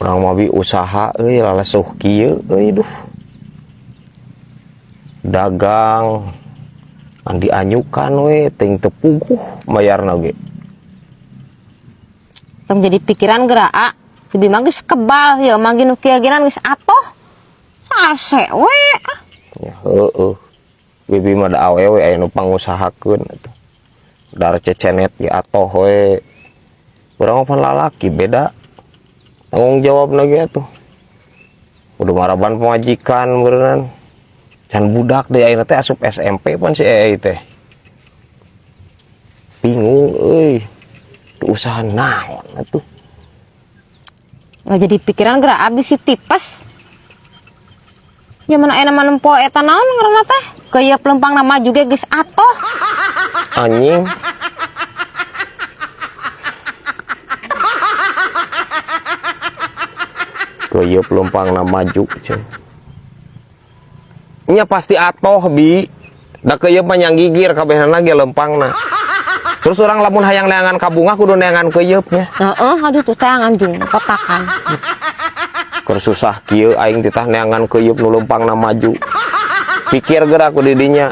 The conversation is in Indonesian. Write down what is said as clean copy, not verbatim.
orang mabi usaha lalasuh kieu duh dagang andi anyukan we ting tepuguh bayarna ge tong jadi pikiran gerak lebih magis kebal ya manggi nu kieu genan geus atoh sase we ya bibi mah da awewe aya nu pangusahakeun atuh dar cecenet ge atoh we urang mah lalaki beda tanggung jawab lagi atuh udah maraban pemajikan beneran can budak deh ayeuna teh asup SMP pan si teh bingung usaha naon atuh nggak jadi pikiran gerak abis si tipes ya mana enak menempo eta naon ngaranna teh kaya pelempang nama juga geus atoh anjing kaya pelumpang na maju cen nya pasti atoh bi da kaya panjang gigir kabehna ge lempangna terus orang lamun hayang neangan kabunga kudu neangan keyeupnya aduh tuh teh anjing kotakan keur susah kieu aing titah neangan keyeup nu lempangna maju pikir geura ku didinya